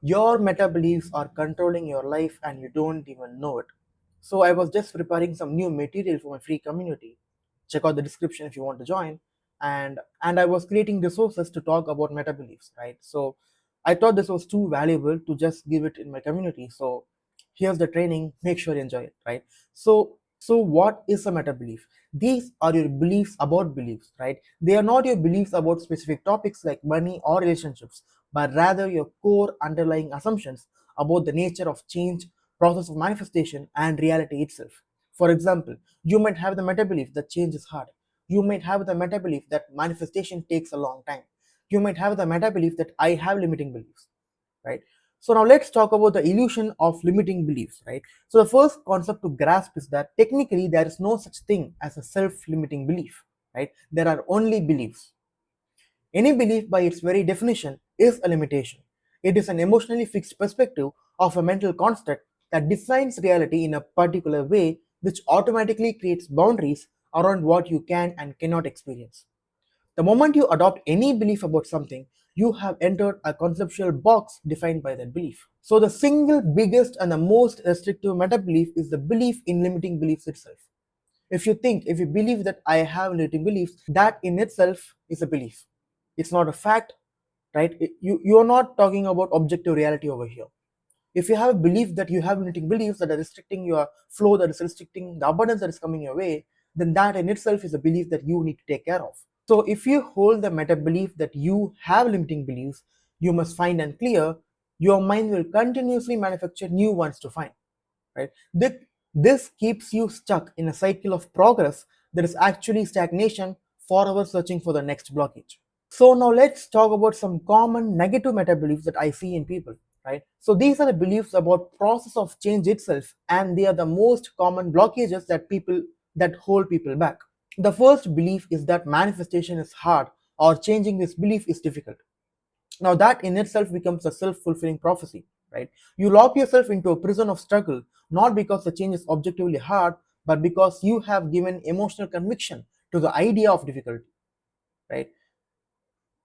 Your meta beliefs are controlling your life and you don't even know it. So I was just preparing some new material for my free community. Check out the description if you want to join. And I was creating resources to talk about meta beliefs, right? So I thought this was too valuable to just give it in my community. So here's the training. Make sure you enjoy it, right? So what is a meta belief? These are your beliefs about beliefs, right? They are not your beliefs about specific topics like money or relationships, but rather your core underlying assumptions about the nature of change, process of manifestation, and reality itself. For example, you might have the meta belief that change is hard. You might have the meta belief that manifestation takes a long time. You might have the meta belief that I have limiting beliefs, right? So now let's talk about the illusion of limiting beliefs, right? So the first concept to grasp is that technically there is no such thing as a self-limiting belief, right? There are only beliefs. Any belief, by its very definition, is a limitation. It is an emotionally fixed perspective of a mental construct that defines reality in a particular way, which automatically creates boundaries around what you can and cannot experience. The moment you adopt any belief about something, you have entered a conceptual box defined by that belief. So, the single biggest and the most restrictive meta belief is the belief in limiting beliefs itself. If you believe that I have limiting beliefs, that in itself is a belief. It's not a fact, right? You're not talking about objective reality over here. If you have a belief that you have limiting beliefs that are restricting your flow, that is restricting the abundance that is coming your way, then that in itself is a belief that you need to take care of. So if you hold the meta belief that you have limiting beliefs, you must find and clear, your mind will continuously manufacture new ones to find, right? This keeps you stuck in a cycle of progress that is actually stagnation, forever searching for the next blockage. So now let's talk about some common negative meta beliefs that I see in people, right? So these are the beliefs about process of change itself, and they are the most common blockages that hold people back. The first belief is that manifestation is hard or changing this belief is difficult. Now that in itself becomes a self-fulfilling prophecy, right? You lock yourself into a prison of struggle not because the change is objectively hard, but because you have given emotional conviction to the idea of difficulty, right?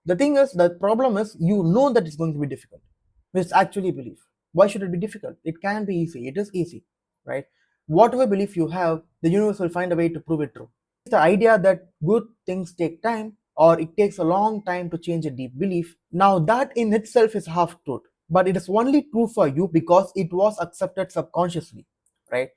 The thing is, the problem is you know that it's going to be difficult, which is actually belief. Why should it be difficult? It can be easy. It is easy, right? Whatever belief you have, the universe will find a way to prove it true. The idea that good things take time or it takes a long time to change a deep belief, now that in itself is half truth, but it is only true for you because it was accepted subconsciously, right?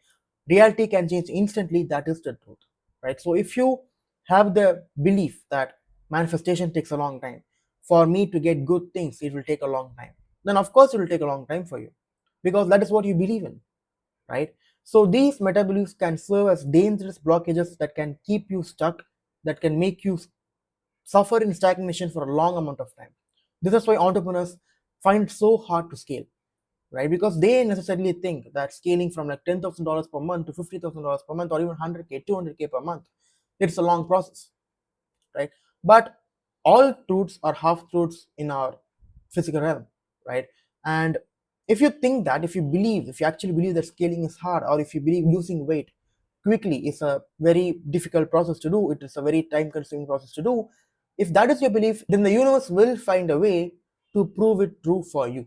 Reality can change instantly, that is the truth, right? So if you have the belief that manifestation takes a long time, for me to get good things it will take a long time, then of course it will take a long time for you because that is what you believe in, right? So these meta beliefs can serve as dangerous blockages that can keep you stuck, that can make you suffer in stagnation for a long amount of time. This is why entrepreneurs find it so hard to scale, right? Because they necessarily think that scaling from like $10,000 per month to $50,000 per month or even 100K, 200K per month, it's a long process, right? But all truths are half truths in our physical realm, right? And if you think that, if you actually believe that scaling is hard, or if you believe losing weight quickly is a very difficult process to do, it is a very time consuming process to do. If that is your belief, then the universe will find a way to prove it true for you,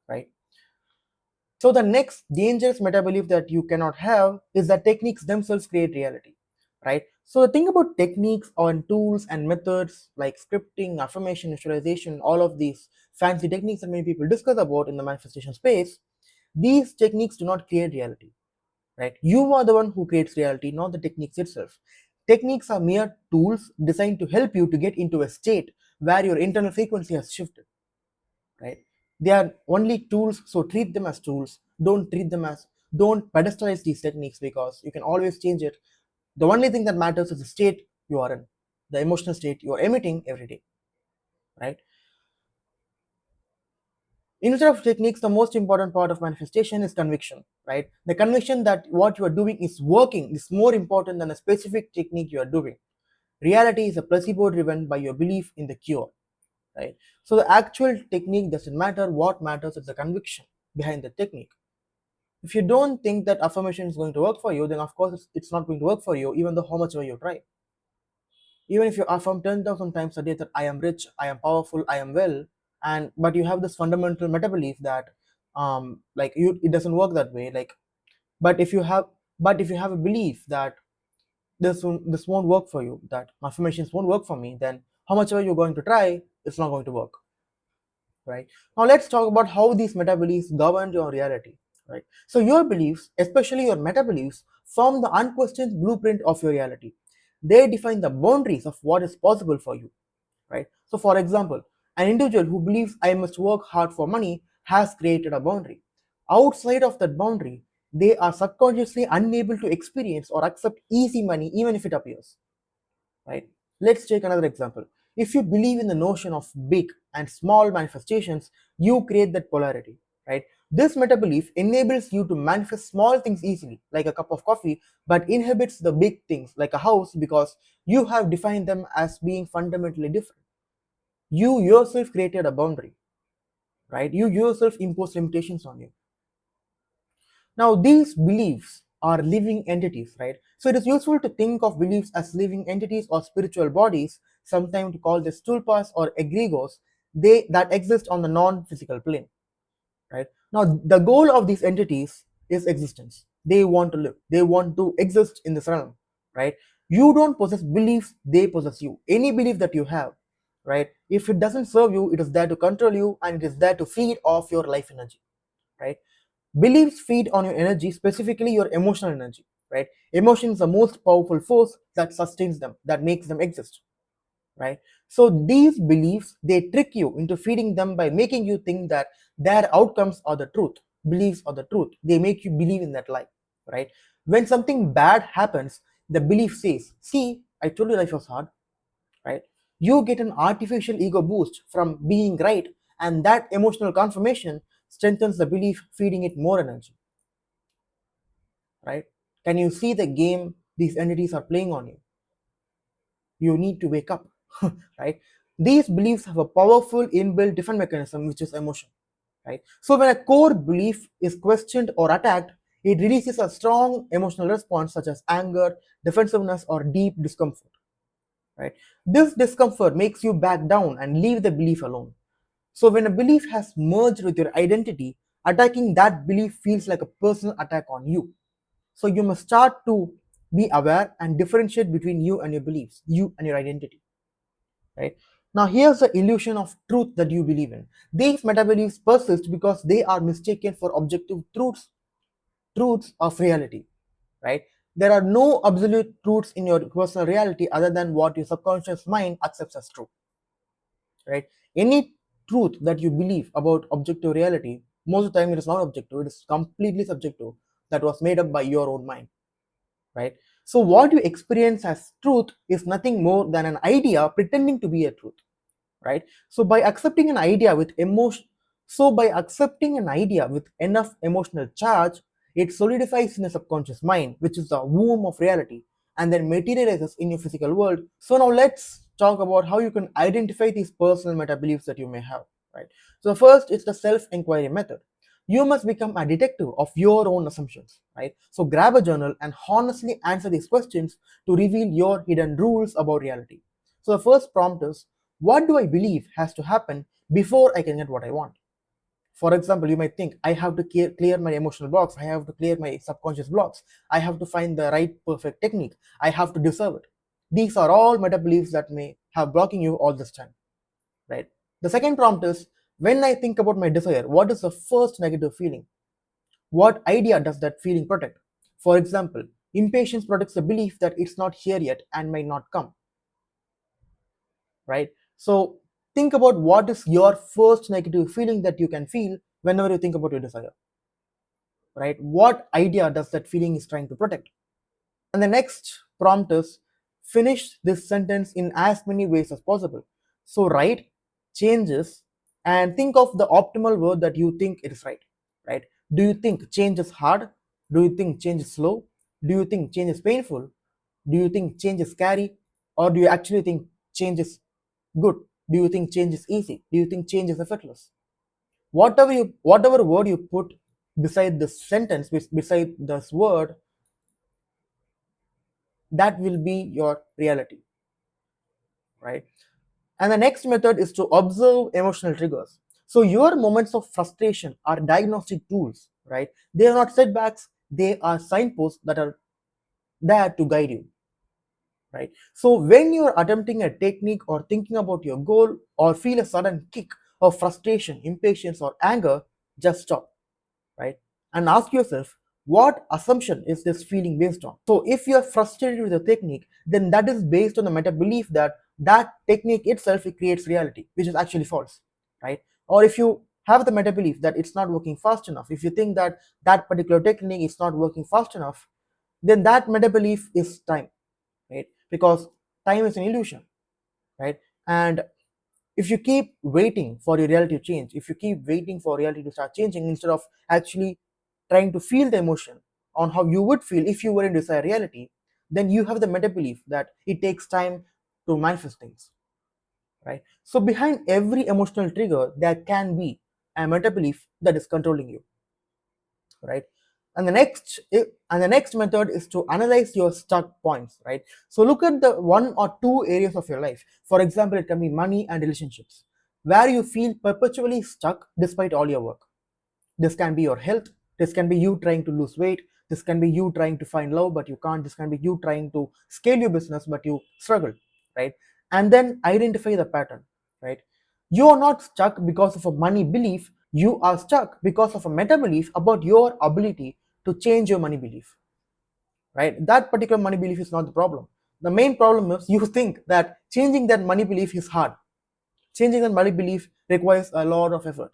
right? So the next dangerous meta belief that you cannot have is that techniques themselves create reality, right? So the thing about techniques and tools and methods like scripting, affirmation, visualization, all of these fancy techniques that many people discuss about in the manifestation space, these techniques do not create reality, right? You are the one who creates reality, not the techniques itself. Techniques are mere tools designed to help you to get into a state where your internal frequency has shifted, right? They are only tools, so treat them as tools. Don't pedestalize these techniques because you can always change it. The only thing that matters is the state you are in, the emotional state you are emitting every day, right? Instead of techniques, the most important part of manifestation is conviction, right? The conviction that what you are doing is working is more important than the specific technique you are doing. Reality is a placebo driven by your belief in the cure, right? So the actual technique doesn't matter. What matters is the conviction behind the technique. If you don't think that affirmation is going to work for you, then of course it's not going to work for you, even though how much ever you try. Even if you affirm 10,000 times a day that I am rich, I am powerful, I am well, and but you have this fundamental meta belief that like you it doesn't work that way. Like, but if you have but if you have a belief that this won't work for you, that affirmations won't work for me, then how much ever you're going to try, it's not going to work, right? Now let's talk about how these meta beliefs govern your reality, right? So your beliefs, especially your meta beliefs, form the unquestioned blueprint of your reality. They define the boundaries of what is possible for you, right? So for example, an individual who believes I must work hard for money has created a boundary. Outside of that boundary, they are subconsciously unable to experience or accept easy money even if it appears, right? Let's take another example. If you believe in the notion of big and small manifestations, you create that polarity, right? This meta belief enables you to manifest small things easily, like a cup of coffee, but inhibits the big things, like a house, because you have defined them as being fundamentally different. You yourself created a boundary, right? You yourself imposed limitations on you. Now, these beliefs are living entities, right? So it is useful to think of beliefs as living entities or spiritual bodies, sometimes called the stulpas or egregores, they that exist on the non-physical plane, right? Now, the goal of these entities is existence. They want to live. They want to exist in this realm, right? You don't possess beliefs; they possess you. Any belief that you have, right? If it doesn't serve you, it is there to control you, and it is there to feed off your life energy, right? Beliefs feed on your energy, specifically your emotional energy, right? Emotion is the most powerful force that sustains them, that makes them exist, right? So these beliefs, they trick you into feeding them by making you think that their outcomes are the truth. Beliefs are the truth. They make you believe in that lie, right? When something bad happens, the belief says, see, I told you life was hard, right? You get an artificial ego boost from being right, and that emotional confirmation strengthens the belief, feeding it more energy, right? Can you see the game these entities are playing on you? You need to wake up, right? These beliefs have a powerful inbuilt defense mechanism, which is emotion, right? So when a core belief is questioned or attacked, it releases a strong emotional response such as anger, defensiveness, or deep discomfort, right? This discomfort makes you back down and leave the belief alone. So when a belief has merged with your identity, attacking that belief feels like a personal attack on you. So you must start to be aware and differentiate between you and your beliefs, you and your identity, right? Now here's the illusion of truth that you believe in. These meta beliefs persist because they are mistaken for objective truths of reality, right? There are no absolute truths in your personal reality other than what your subconscious mind accepts as true, right? Any truth that you believe about objective reality, most of the time it is not objective, it is completely subjective, that was made up by your own mind, right? So what you experience as truth is nothing more than an idea pretending to be a truth, right? So by accepting an idea with enough emotional charge, it solidifies in the subconscious mind, which is the womb of reality, and then materializes in your physical world. So now let's talk about how you can identify these personal meta beliefs that you may have, right? So first, it's the self-inquiry method. You must become a detective of your own assumptions, right? So grab a journal and honestly answer these questions to reveal your hidden rules about reality. So the first prompt is, what do I believe has to happen before I can get what I want? For example, you might think, I have to clear my emotional blocks, I have to clear my subconscious blocks, I have to find the right perfect technique, I have to deserve it. These are all meta beliefs that may have blocking you all this time, right? The second prompt is, when I think about my desire, what is the first negative feeling? What idea does that feeling protect? For example, impatience protects the belief that it's not here yet and might not come, right? So think about what is your first negative feeling that you can feel whenever you think about your desire, right? What idea does that feeling is trying to protect? And the next prompt is, finish this sentence in as many ways as possible. So write changes and think of the optimal word that you think it is right? Do you think change is hard? Do you think change is slow? Do you think change is painful? Do you think change is scary? Or do you actually think change is good? Do you think change is easy? Do you think change is effortless? Whatever word you put beside this sentence, beside this word, that will be your reality, right? And the next method is to observe emotional triggers. So your moments of frustration are diagnostic tools, right? They are not setbacks, they are signposts that are there to guide you, right? So when you're attempting a technique or thinking about your goal or feel a sudden kick of frustration, impatience, or anger, just stop, right? And ask yourself, what assumption is this feeling based on? So if you're frustrated with the technique, then that is based on the meta belief that that technique itself it creates reality, which is actually false, right? Or if you have the meta belief that it's not working fast enough, if you think that that particular technique is not working fast enough, then that meta belief is time, right? Because time is an illusion, right? And if you keep waiting for your reality to change, if you keep waiting for reality to start changing instead of actually trying to feel the emotion on how you would feel if you were in desired reality, then you have the meta belief that it takes time to manifest things, right? So behind every emotional trigger, there can be a meta belief that is controlling you, right? And the next method is to analyze your stuck points, right? So look at the one or two areas of your life. For example, it can be money and relationships, where you feel perpetually stuck despite all your work. This can be your health, this can be you trying to lose weight, this can be you trying to find love but you can't, this can be you trying to scale your business but you struggle, right? And then identify the pattern, right? You are not stuck because of a money belief, you are stuck because of a meta belief about your ability to change your money belief, right? That particular money belief is not the problem. The main problem is you think that changing that money belief is hard. Changing that money belief requires a lot of effort,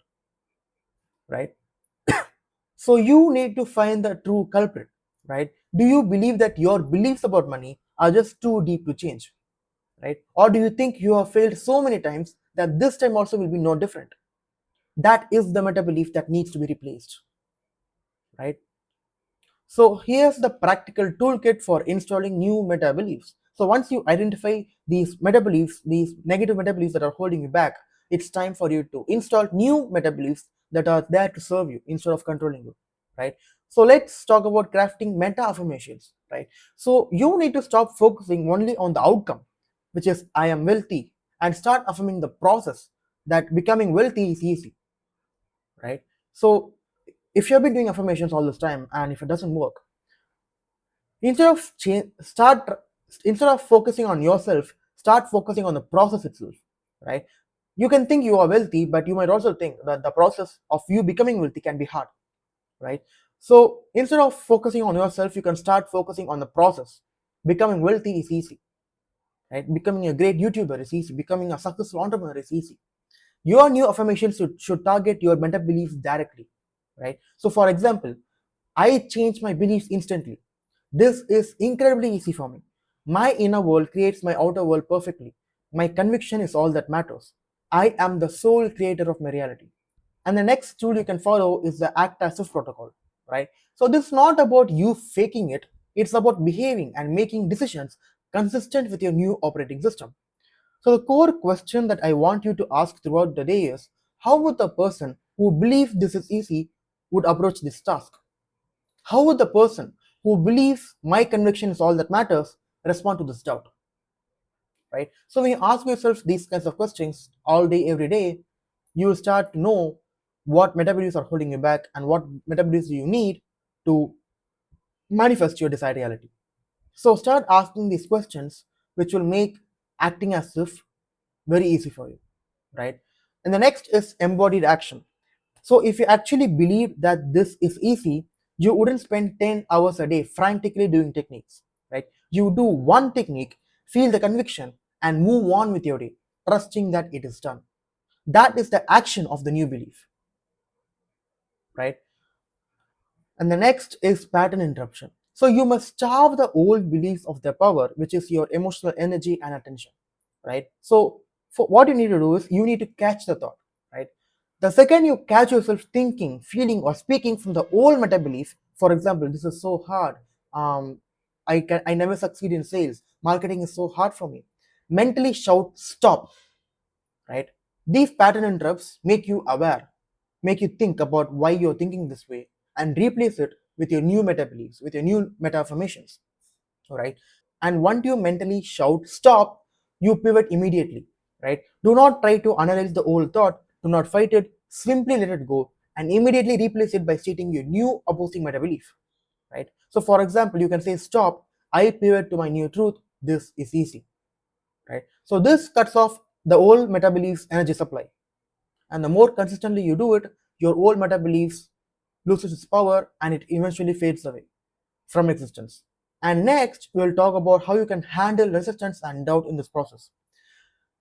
right? So you need to find the true culprit, right? Do you believe that your beliefs about money are just too deep to change, right? Or do you think you have failed so many times that this time also will be no different? That is the meta belief that needs to be replaced, right? So here's the practical toolkit for installing new meta beliefs. So once you identify these meta beliefs, these negative meta beliefs that are holding you back, it's time for you to install new meta beliefs that are there to serve you instead of controlling you, right? So let's talk about crafting meta affirmations, right? So you need to stop focusing only on the outcome, which is I am wealthy, and start affirming the process that becoming wealthy is easy, right? So if you've been doing affirmations all this time and if it doesn't work, instead of instead of focusing on yourself, start focusing on the process itself, right? You can think you are wealthy, but you might also think that the process of you becoming wealthy can be hard, right? So instead of focusing on yourself, you can start focusing on the process. Becoming wealthy is easy, right? Becoming a great YouTuber is easy. Becoming a successful entrepreneur is easy. Your new affirmations should target your mental beliefs directly, right? So for example, I change my beliefs instantly. This is incredibly easy for me. My inner world creates my outer world perfectly. My conviction is all that matters. I am the sole creator of my reality. And the next tool you can follow is the act as if protocol, right? So this is not about you faking it, it's about behaving and making decisions consistent with your new operating system. So the core question that I want you to ask throughout the day is, how would the person who believes this is easy would approach this task? How would the person who believes my conviction is all that matters respond to this doubt? Right? So when you ask yourself these kinds of questions all day, every day, you will start to know what metabolisms are holding you back and what metabolisms you need to manifest your desired reality. So start asking these questions, which will make acting as if very easy for you, right? And the next is embodied action. So if you actually believe that this is easy, you wouldn't spend 10 hours a day frantically doing techniques, right? You do one technique, feel the conviction, and move on with your day, trusting that it is done. That is the action of the new belief, right? And the next is pattern interruption. So you must starve the old beliefs of their power, which is your emotional energy and attention, right? So for what you need to do is you need to catch the thought, right? The second you catch yourself thinking, feeling, or speaking from the old meta belief, for example, this is so hard. I never succeed in sales. Marketing is so hard for me. Mentally shout stop, right? These pattern interrupts make you aware, make you think about why you're thinking this way, and replace it with your new meta beliefs, with your new meta affirmations. All right. And once you mentally shout stop, you pivot immediately, right? Do not try to analyze the old thought, do not fight it, simply let it go and immediately replace it by stating your new opposing meta belief, right? So for example, you can say, stop, I pivot to my new truth, this is easy, right? So this cuts off the old meta beliefs energy supply. And the more consistently you do it, your old meta beliefs loses its power and it eventually fades away from existence. And next, we'll talk about how you can handle resistance and doubt in this process.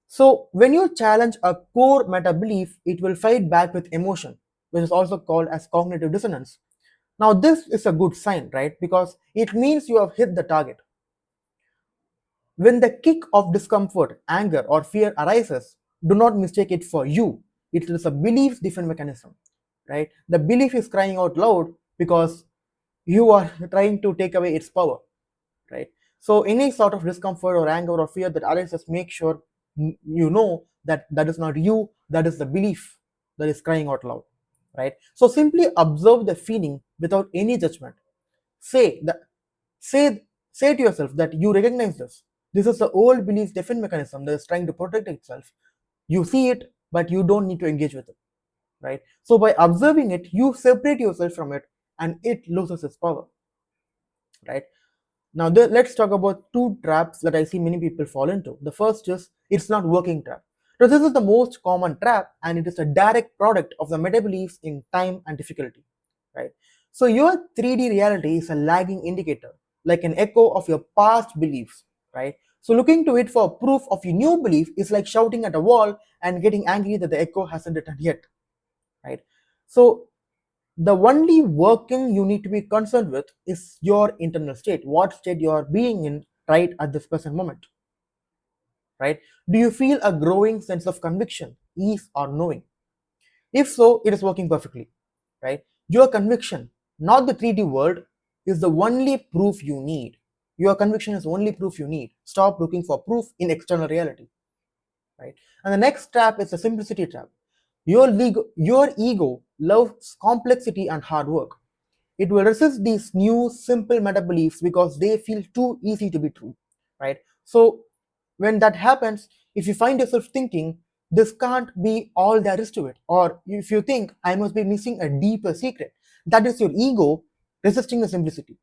So when you challenge a core meta belief, it will fight back with emotion, which is also called as cognitive dissonance. Now this is a good sign, right? Because it means you have hit the target. When the kick of discomfort, anger, or fear arises, do not mistake it for you. It is a belief defense mechanism, right? The belief is crying out loud because you are trying to take away its power, right? So any sort of discomfort or anger or fear that arises, make sure you know that that is not you, that is the belief that is crying out loud, right? So simply observe the feeling without any judgment. Say that say say to yourself that you recognize this. This is the old belief defense mechanism that is trying to protect itself. You see it, but you don't need to engage with it, right? So by observing it, you separate yourself from it and it loses its power, right? Now let's talk about two traps that I see many people fall into. The first is, it's not working trap. So this is the most common trap and it is a direct product of the meta beliefs in time and difficulty, right? So your 3D reality is a lagging indicator, like an echo of your past beliefs, right? So looking to it for proof of your new belief is like shouting at a wall and getting angry that the echo hasn't returned yet, right? So the only working you need to be concerned with is your internal state, what state you are being in right at this present moment, right? Do you feel a growing sense of conviction, ease, or knowing? If so, it is working perfectly, right? Your conviction, not the 3D world, is the only proof you need. Your conviction is the only proof you need. Stop looking for proof in external reality, right? And the next trap is the simplicity trap. Your ego loves complexity and hard work. It will resist these new simple meta beliefs because they feel too easy to be true, right? So when that happens, if you find yourself thinking this can't be all there is to it, or if you think I must be missing a deeper secret, that is your ego resisting the simplicity,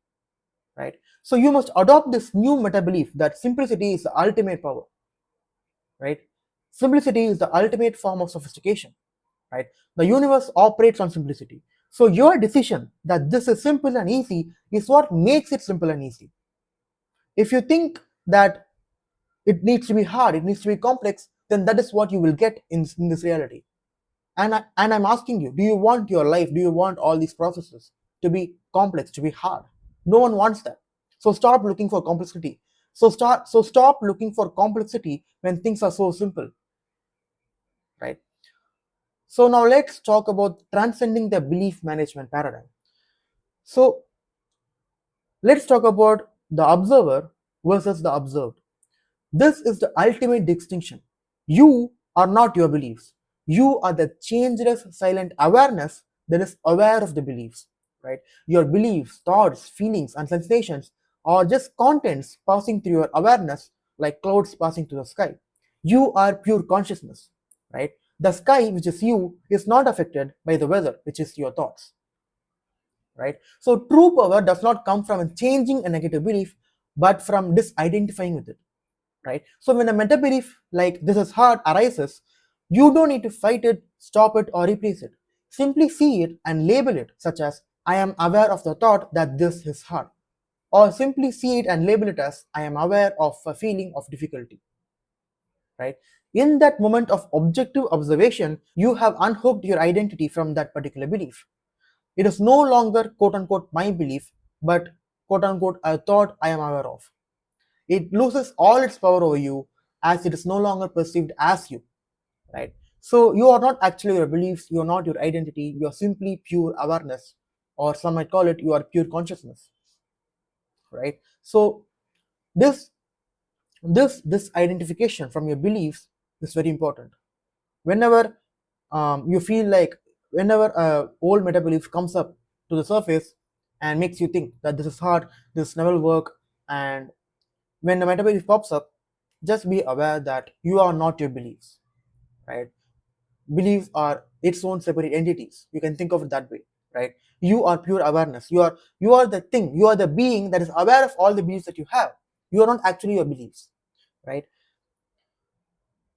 right? So you must adopt this new meta belief that simplicity is the ultimate power, right? Simplicity is the ultimate form of sophistication, right? The universe operates on simplicity. So your decision that this is simple and easy is what makes it simple and easy. If you think that it needs to be hard, it needs to be complex, then that is what you will get in this reality. And I'm asking you, do you want your life, do you want all these processes to be complex, to be hard? No one wants that. So stop looking for complexity. So stop looking for complexity when things are so simple, right? So now let's talk about transcending the belief management paradigm. So let's talk about the observer versus the observed. This is the ultimate distinction. You are not your beliefs. You are the changeless silent awareness that is aware of the beliefs, right? Your beliefs, thoughts, feelings, and sensations are just contents passing through your awareness like clouds passing through the sky. You are pure consciousness, right? The sky, which is you, is not affected by the weather, which is your thoughts, right? So true power does not come from changing a negative belief, but from disidentifying with it, right? So when a meta belief like this is hard arises, you don't need to fight it, stop it, or replace it. Simply see it and label it, such as I am aware of the thought that this is hard, or simply see it and label it as I am aware of a feeling of difficulty, right? In that moment of objective observation, you have unhooked your identity from that particular belief. It is no longer quote unquote my belief, but quote unquote a thought I am aware of. It loses all its power over you as it is no longer perceived as you, right? So you are not actually your beliefs, you are not your identity, you are simply pure awareness, or some might call it you are pure consciousness, right? So this this identification from your beliefs is very important. Whenever you feel like, whenever a old meta belief comes up to the surface and makes you think that this is hard, this never will work, and when the meta belief pops up, just be aware that you are not your beliefs. right? Beliefs are its own separate entities. You can think of it that way, right? You are pure awareness. You are the thing. You are the being that is aware of all the beliefs that you have. You are not actually your beliefs, right?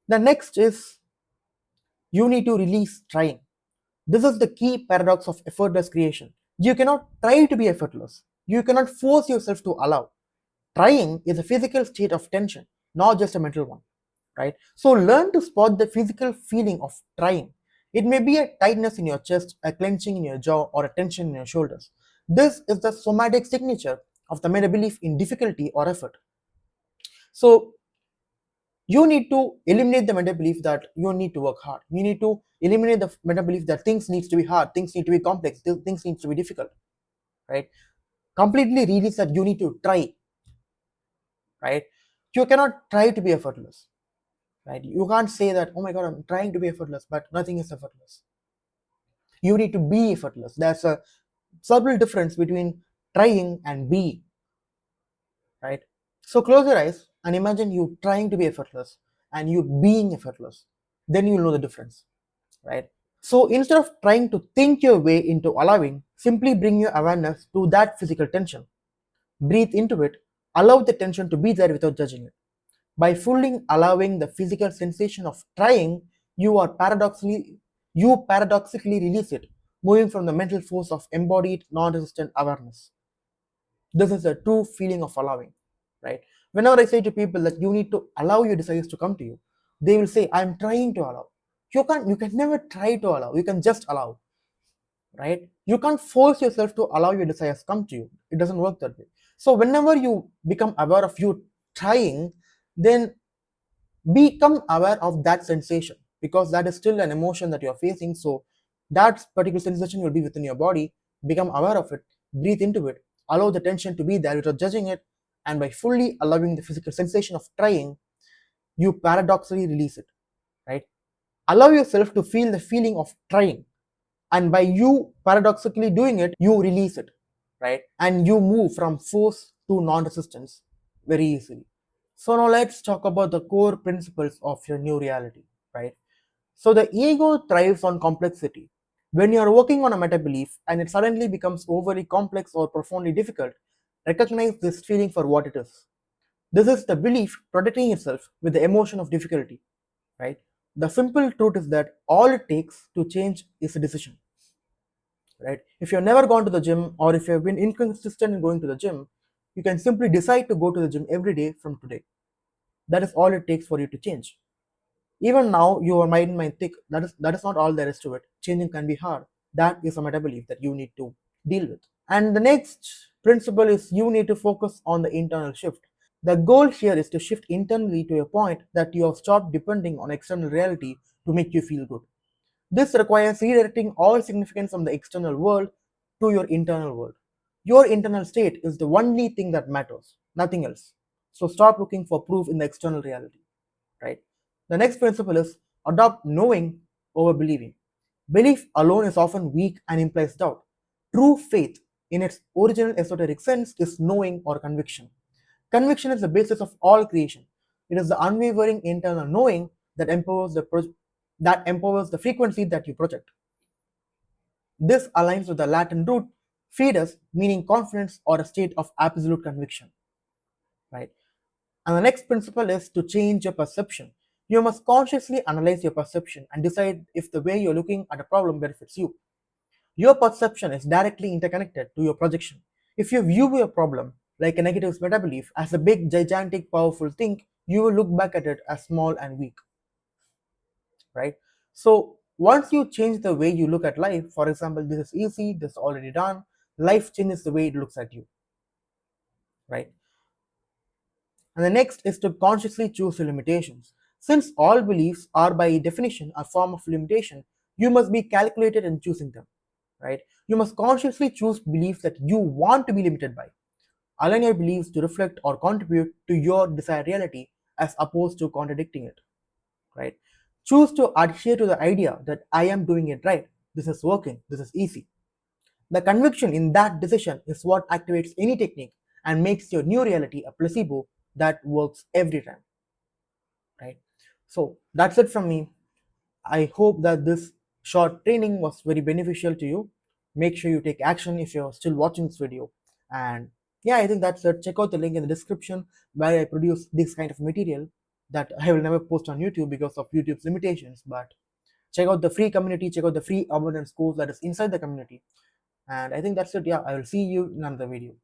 The next is you need to release trying. This is the key paradox of effortless creation. You cannot try to be effortless. You cannot force yourself to allow. Trying is a physical state of tension, not just a mental one, right? So learn to spot the physical feeling of trying. It may be a tightness in your chest, a clenching in your jaw, or a tension in your shoulders. This is the somatic signature of the meta belief in difficulty or effort. So you need to eliminate the meta belief that you need to work hard. You need to eliminate the meta belief that things needs to be hard, things need to be complex, things need to be difficult, right? Completely release that you need to try, right? You cannot try to be effortless, right? You can't say that, oh my god, I'm trying to be effortless, but nothing is effortless. You need to be effortless. There's a subtle difference between trying and being, right? So close your eyes and imagine you trying to be effortless and you being effortless. Then you'll know the difference, right? So instead of trying to think your way into allowing, simply bring your awareness to that physical tension. Breathe into it, allow the tension to be there without judging it. By fully allowing the physical sensation of trying, you are paradoxically release it, moving from the mental force of embodied non-resistant awareness. This is a true feeling of allowing, right? Whenever I say to people that you need to allow your desires to come to you, they will say, I'm trying to allow. You can never try to allow, you can just allow, right? You can't force yourself to allow your desires come to you. It doesn't work that way. So whenever you become aware of you trying, then become aware of that sensation, because that is still an emotion that you're facing. So that particular sensation will be within your body. Become aware of it, breathe into it, allow the tension to be there without judging it, and by fully allowing the physical sensation of trying, you paradoxically release it, right? Allow yourself to feel the feeling of trying, and by you paradoxically doing it, you release it, right? And you move from force to non-resistance very easily. So now let's talk about the core principles of your new reality, right? So the ego thrives on complexity. When you are working on a meta belief and it suddenly becomes overly complex or profoundly difficult, recognize this feeling for what it is. This is the belief protecting itself with the emotion of difficulty, right? The simple truth is that all it takes to change is a decision, right? If you've never gone to the gym, or if you've been inconsistent in going to the gym, you can simply decide to go to the gym every day from today. That is all it takes for you to change. Even now, your mind might think that is not all there is to it. Changing can be hard. That is a meta belief that you need to deal with. And the next principle is you need to focus on the internal shift. The goal here is to shift internally to a point that you have stopped depending on external reality to make you feel good. This requires redirecting all significance from the external world to your internal world. Your internal state is the only thing that matters, nothing else. So stop looking for proof in the external reality, right? The next principle is adopt knowing over believing. Belief alone is often weak and implies doubt. True faith, in its original esoteric sense, is knowing or conviction. Conviction is the basis of all creation. It is the unwavering internal knowing that empowers the frequency that you project. This aligns with the Latin root "fidus", meaning confidence or a state of absolute conviction, right? And the next principle is to change your perception. You must consciously analyze your perception and decide if the way you're looking at a problem benefits you. Your perception is directly interconnected to your projection. If you view your problem like a negative meta belief as a big, gigantic, powerful thing, you will look back at it as small and weak, right? So once you change the way you look at life, for example, this is easy, this is already done, life changes the way it looks at you, right? And the next is to consciously choose your limitations. Since all beliefs are by definition a form of limitation, you must be calculated in choosing them, right? You must consciously choose beliefs that you want to be limited by. Align your beliefs to reflect or contribute to your desired reality as opposed to contradicting it, right? Choose to adhere to the idea that I am doing it right, this is working, this is easy. The conviction in that decision is what activates any technique and makes your new reality a placebo that works every time, right? So that's it from me. I hope that this short training was very beneficial to you. Make sure you take action if you're still watching this video. And yeah, I think that's it. Check out the link in the description where I produce this kind of material that I will never post on YouTube because of YouTube's limitations. But check out the free community, check out the free abundance course that is inside the community. And I think that's it. Yeah, I will see you in another video.